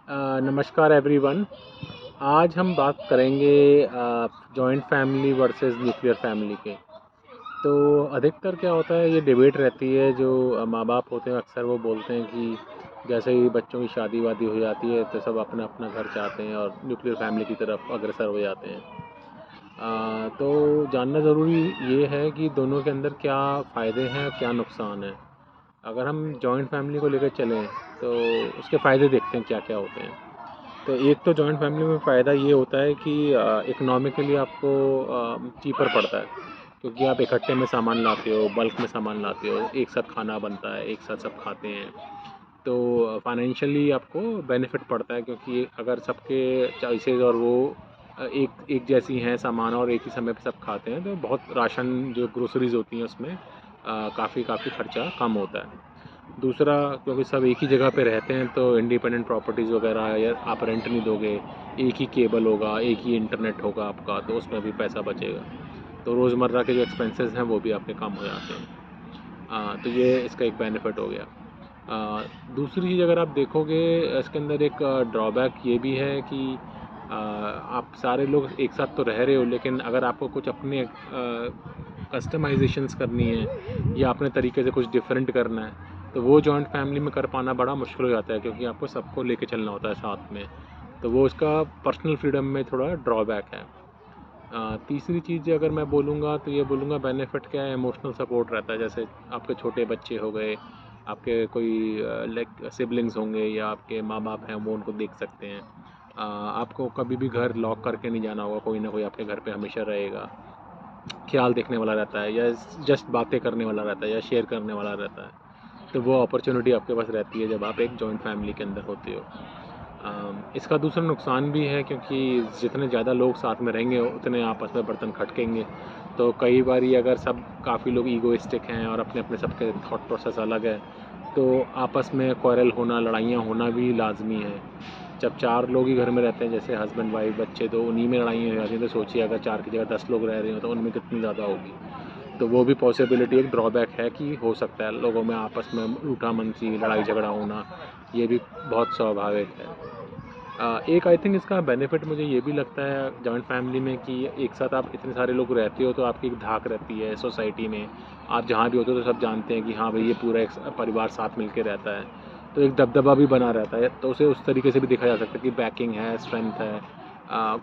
नमस्कार एवरीवन। आज हम बात करेंगे joint family versus nuclear family के। तो अधिकतर क्या होता है, ये डिबेट रहती है जो माँ बाप होते हैं अक्सर वो बोलते हैं कि जैसे ही बच्चों की शादी वादी हो जाती है तो सब अपना अपना घर चाहते हैं और न्यूक्लियर फैमिली की तरफ अग्रसर हो जाते हैं। तो जानना ज़रूरी ये है कि दोनों के अंदर क्या फ़ायदे हैं क्या नुकसान है। अगर हम जॉइंट फैमिली को लेकर चलें तो उसके फ़ायदे देखते हैं क्या क्या होते हैं। तो एक तो जॉइंट फैमिली में फ़ायदा ये होता है कि इकोनॉमिकली आपको चीपर पड़ता है, क्योंकि आप इकट्ठे में सामान लाते हो, बल्क में सामान लाते हो, एक साथ खाना बनता है, एक साथ सब खाते हैं। तो फाइनेंशियली आपको बेनिफिट पड़ता है, क्योंकि अगर सबके चॉइसेस और वो एक एक जैसी हैं सामान और एक ही समय पे सब खाते हैं तो बहुत राशन जो ग्रोसरीज होती हैं उसमें काफ़ी खर्चा कम होता है। दूसरा, क्योंकि सब एक ही जगह पे रहते हैं तो इंडिपेंडेंट प्रॉपर्टीज़ वगैरह या आप रेंट नहीं दोगे, एक ही केबल होगा, एक ही इंटरनेट होगा आपका, तो उसमें भी पैसा बचेगा। तो रोज़मर्रा के जो एक्सपेंसेस हैं वो भी आपके कम हो जाते हैं। तो ये इसका एक बेनिफिट हो गया। दूसरी चीज़ अगर आप देखोगे, इसके अंदर एक ड्रॉबैक ये भी है कि आप सारे लोग एक साथ तो रह रहे हो, लेकिन अगर आपको कुछ अपने कस्टमाइजेशंस करनी है या अपने तरीके से कुछ डिफरेंट करना है तो वो जॉइंट फैमिली में कर पाना बड़ा मुश्किल हो जाता है, क्योंकि आपको सबको लेके चलना होता है साथ में। तो वो उसका पर्सनल फ्रीडम में थोड़ा ड्रॉबैक है। तीसरी चीज़ अगर मैं बोलूँगा तो ये बोलूँगा बेनिफिट क्या है, इमोशनल सपोर्ट रहता है। जैसे आपके छोटे बच्चे हो गए, आपके कोई लाइक सिबलिंग्स होंगे या आपके माँ बाप हैं, वो उनको देख सकते हैं। आपको कभी भी घर लॉक करके नहीं जाना होगा, कोई ना कोई आपके घर पे हमेशा रहेगा, ख्याल देखने वाला रहता है, या जस्ट बातें करने वाला रहता है, या शेयर करने वाला रहता है। तो वो अपॉर्चुनिटी आपके पास रहती है जब आप एक जॉइंट फैमिली के अंदर होते हो। इसका दूसरा नुकसान भी है, क्योंकि जितने ज़्यादा लोग साथ में रहेंगे उतने आपस में बर्तन खटकेंगे। तो कई बारी अगर सब काफ़ी लोग ईगोइस्टिक हैं और अपने अपने सबके थॉट प्रोसेस अलग है तो आपस में क्वारल होना, लड़ाइयाँ होना भी लाजमी है। जब 4 लोग ही घर में रहते हैं, जैसे हस्बैंड वाइफ बच्चे, तो उन्हीं में लड़ाइयाँ हो जाती हैं। तो सोचिए अगर 4 की जगह 10 लोग रह रहे हो तो उनमें कितनी ज़्यादा होगी। तो वो भी पॉसिबिलिटी, एक ड्रॉबैक है कि हो सकता है लोगों में आपस में रूठामनसी, लड़ाई झगड़ा होना, ये भी बहुत स्वाभाविक है। एक आई थिंक इसका बेनिफिट मुझे ये भी लगता है जॉइंट फैमिली में कि एक साथ आप इतने सारे लोग रहते हो तो आपकी एक धाक रहती है सोसाइटी में। आप जहाँ भी होते हो तो सब जानते हैं कि हाँ भाई ये पूरा एक परिवार साथ मिल के रहता है। तो एक दबदबा भी बना रहता है, तो उसे उस तरीके से भी दिखा जा सकता है कि बैकिंग है, स्ट्रेंथ है।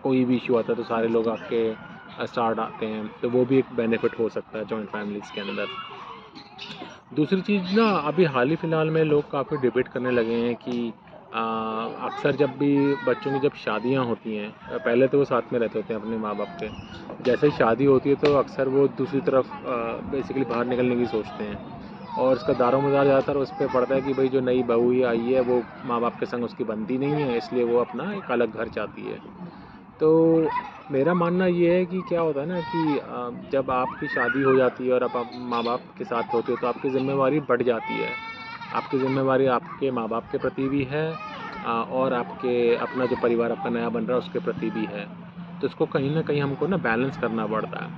कोई भी इशू आता है तो सारे लोग आपके स्टार्ट आते हैं, तो वो भी एक बेनिफिट हो सकता है जॉइंट फैमिलीज़ के अंदर। दूसरी चीज़ ना, अभी हाल ही फ़िलहाल में लोग काफ़ी डिबेट करने लगे हैं कि अक्सर जब भी बच्चों की जब शादियां होती हैं, पहले तो वो साथ में रहते होते हैं अपने माँ बाप के। जैसे ही शादी होती है तो अक्सर वो दूसरी तरफ बेसिकली बाहर निकलने की सोचते हैं, और उसका दारोमदार ज़्यादातर उस पर पड़ता है कि भाई जो नई बहू ही आई है वो माँ बाप के संग उसकी बनती नहीं है, इसलिए वो अपना एक अलग घर चाहती है। तो मेरा मानना ये है कि क्या होता है ना कि जब आपकी शादी हो जाती है और आप माँ बाप के साथ होते हो तो आपकी ज़िम्मेवारी बढ़ जाती है। आपकी ज़िम्मेवारी आपके माँ बाप के प्रति भी है, और आपके अपना जो परिवार आपका नया बन रहा है उसके प्रति भी है। तो इसको कहीं ना कहीं हमको ना बैलेंस करना पड़ता है।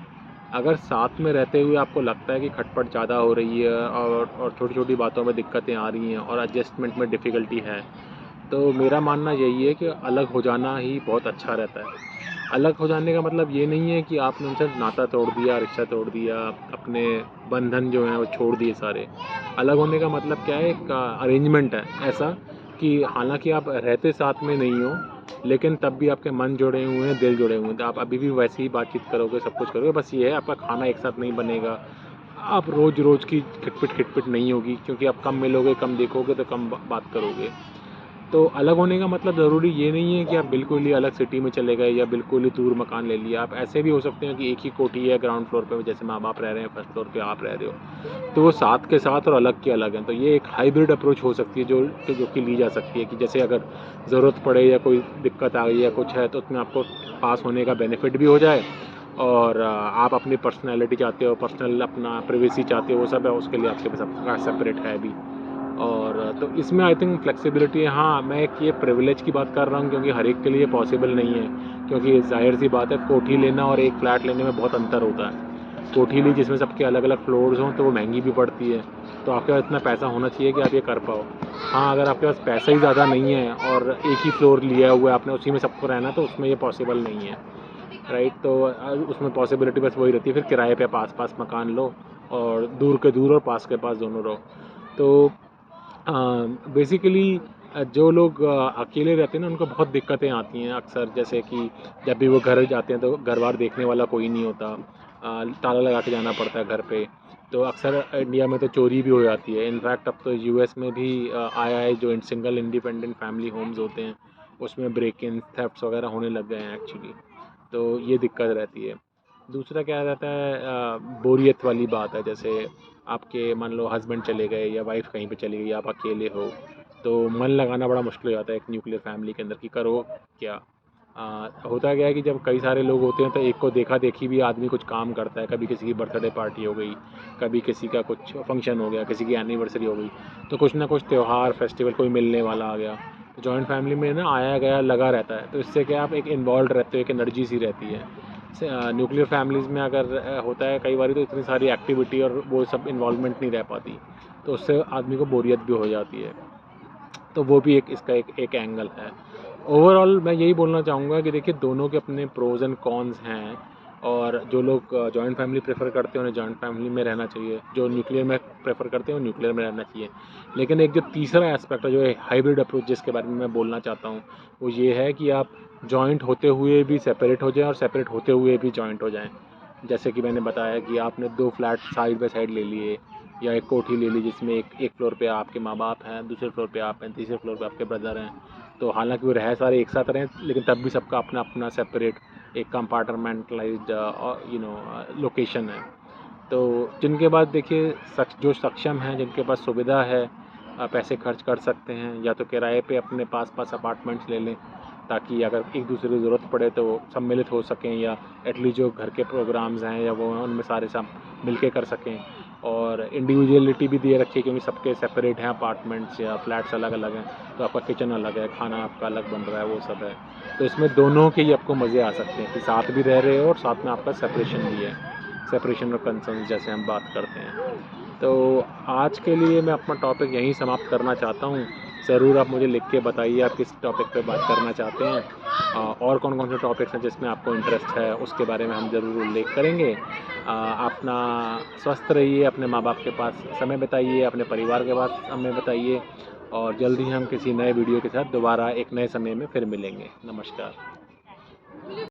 अगर साथ में रहते हुए आपको लगता है कि खटपट ज़्यादा हो रही है और छोटी छोटी बातों में दिक्कतें आ रही हैं और एडजस्टमेंट में डिफ़िकल्टी है, तो मेरा मानना यही है कि अलग हो जाना ही बहुत अच्छा रहता है। अलग हो जाने का मतलब ये नहीं है कि आपने उनसे नाता तोड़ दिया, रिश्ता तोड़ दिया, अपने बंधन जो हैं वो छोड़ दिए सारे। अलग होने का मतलब क्या है, एक अरेंजमेंट है ऐसा कि हालांकि आप रहते साथ में नहीं हो, लेकिन तब भी आपके मन जुड़े हुए हैं, दिल जुड़े हुए हैं, तो आप अभी भी वैसे ही बातचीत करोगे, सब कुछ करोगे। बस ये है, आपका खाना एक साथ नहीं बनेगा, आप रोज़ रोज़ की खिटपिट खिटपिट नहीं होगी, क्योंकि आप कम मिलोगे, कम देखोगे तो कम बात करोगे। तो अलग होने का मतलब ज़रूरी ये नहीं है कि आप बिल्कुल ही अलग सिटी में चले गए या बिल्कुल ही दूर मकान ले लिया। आप ऐसे भी हो सकते हैं कि एक ही कोठी है ग्राउंड फ्लोर पे, जैसे माँ बाप रह रहे हैं, फर्स्ट फ्लोर पे आप रह रहे हो, तो वो साथ के साथ और अलग के अलग हैं। तो ये एक हाइब्रिड अप्रोच हो सकती है जो कि ली जा सकती है, कि जैसे अगर ज़रूरत पड़े या कोई दिक्कत आ गई या कुछ है तो उसमें आपको पास होने का बेनिफिट भी हो जाए, और आप अपनी पर्सनैलिटी चाहते हो, पर्सनल अपना प्राइवेसी चाहते हो, वो सब है, उसके लिए आपके पास सबका सेपरेट है भी। और तो इसमें आई थिंक फ्लेक्सिबिलिटी है। हाँ, मैं एक ये प्रिविलेज की बात कर रहा हूँ क्योंकि हर एक के लिए पॉसिबल नहीं है, क्योंकि ज़ाहिर सी बात है कोठी लेना और एक फ़्लैट लेने में बहुत अंतर होता है। कोठी ली जिसमें सबके अलग अलग फ्लोर्स हों तो वो महंगी भी पड़ती है। तो आपके पास इतना पैसा होना चाहिए कि आप ये कर पाओ। हाँ, अगर आपके पास पैसा ही ज़्यादा नहीं है और एक ही फ्लोर लिया हुआ है आपने, उसी में सबको रहना, तो उसमें ये पॉसिबल नहीं है, राइट। तो उसमें पॉसिबिलिटी बस वही रहती है, फिर किराए पे पास पास मकान लो और दूर के दूर और पास के पास दोनों रहो। तो बेसिकली जो लोग अकेले रहते हैं ना, उनको बहुत दिक्कतें आती हैं अक्सर, जैसे कि जब भी वो घर जाते हैं तो घर बार देखने वाला कोई नहीं होता, ताला लगा के जाना पड़ता है घर पे। तो अक्सर इंडिया में तो चोरी भी हो जाती है। इनफैक्ट अब तो यूएस में भी आया है, जो सिंगल इंडिपेंडेंट फैमिली होम्स होते हैं उसमें ब्रेक इन थेफ्ट्स वगैरह होने लग गए हैं एक्चुअली। तो ये दिक्कत रहती है। दूसरा क्या रहता है, बोरियत वाली बात है, जैसे आपके मान लो हस्बैंड चले गए या वाइफ कहीं पे चली गई, आप अकेले हो, तो मन लगाना बड़ा मुश्किल हो जाता है एक न्यूक्लियर फैमिली के अंदर कि करो क्या। होता क्या है कि जब कई सारे लोग होते हैं तो एक को देखा देखी भी आदमी कुछ काम करता है। कभी किसी की बर्थडे पार्टी हो गई, कभी किसी का कुछ फंक्शन हो गया, किसी की एनिवर्सरी हो गई, तो कुछ ना कुछ त्यौहार फेस्टिवल कोई मिलने वाला आ गया, तो जॉइंट फैमिली में ना आया गया लगा रहता है। तो इससे क्या आप एक इन्वॉल्व रहते हो, एक एनर्जी सी रहती है। न्यूक्लियर फैमिलीज़ में अगर होता है कई बार तो इतनी सारी एक्टिविटी और वो सब इन्वॉल्वमेंट नहीं रह पाती, तो उससे आदमी को बोरियत भी हो जाती है। तो वो भी एक इसका एक एंगल है। ओवरऑल मैं यही बोलना चाहूँगा कि देखिए, दोनों के अपने प्रोज़ एंड कॉन्स हैं, और जो लोग जॉइंट फैमिली प्रेफ़र करते हैं उन्हें जॉइंट फैमिली में रहना चाहिए, जो न्यूक्लियर में प्रेफ़र करते हैं वो न्यूक्लियर में रहना चाहिए। लेकिन एक जो तीसरा एस्पेक्ट है, जो हाइब्रिड अप्रोच जिसके बारे में मैं बोलना चाहता हूँ, वो ये है कि आप जॉइंट होते हुए भी सेपरेट हो जाएँ और सेपरेट होते हुए भी जॉइंट हो जाएँ। जैसे कि मैंने बताया कि आपने 2 फ्लैट साइड बाय साइड ले लिए, या एक कोठी ले ली जिसमें एक फ्लोर पे आपके माँ-बाप हैं, दूसरे फ्लोर पे आप हैं, तीसरे फ्लोर पे आपके ब्रदर हैं। तो हालाँकि वो रह सारे एक साथ रहे हैं, लेकिन तब भी सबका अपना-अपना सेपरेट एक कंपार्टमेंटलाइज़्ड लोकेशन है। तो जिनके पास देखिए जो सक्षम हैं, जिनके पास सुविधा है, पैसे खर्च कर सकते हैं, या तो किराए पे अपने पास-पास अपार्टमेंट्स ले लें, ताकि अगर एक दूसरे की ज़रूरत पड़े तो सम्मिलित हो सकें, या एटलीस्ट जो घर के प्रोग्राम्स हैं या वो उनमें सारे सब मिल के कर सकें। और इंडिविजुअलिटी भी दे रखी है, क्योंकि सबके सेपरेट हैं अपार्टमेंट्स या फ्लैट्स अलग-अलग हैं, तो आपका किचन अलग है, खाना आपका अलग बन रहा है, वो सब है। तो इसमें दोनों के ही आपको मज़े आ सकते हैं कि साथ भी रह रहे हो और साथ में आपका सेपरेशन भी है। सेपरेशन ऑफ कंसर्न्स जैसे हम बात करते हैं। तो आज के लिए मैं अपना टॉपिक यहीं समाप्त करना चाहता हूँ। ज़रूर आप मुझे लिख के बताइए आप किस टॉपिक पे बात करना चाहते हैं, और कौन-कौन से टॉपिक्स हैं जिसमें आपको इंटरेस्ट है, उसके बारे में हम ज़रूर उल्लेख करेंगे। अपना स्वस्थ रहिए, अपने माँ-बाप के पास समय बिताइए, अपने परिवार के पास समय बिताइए, और जल्द ही हम किसी नए वीडियो के साथ दोबारा एक नए समय में फिर मिलेंगे। नमस्कार।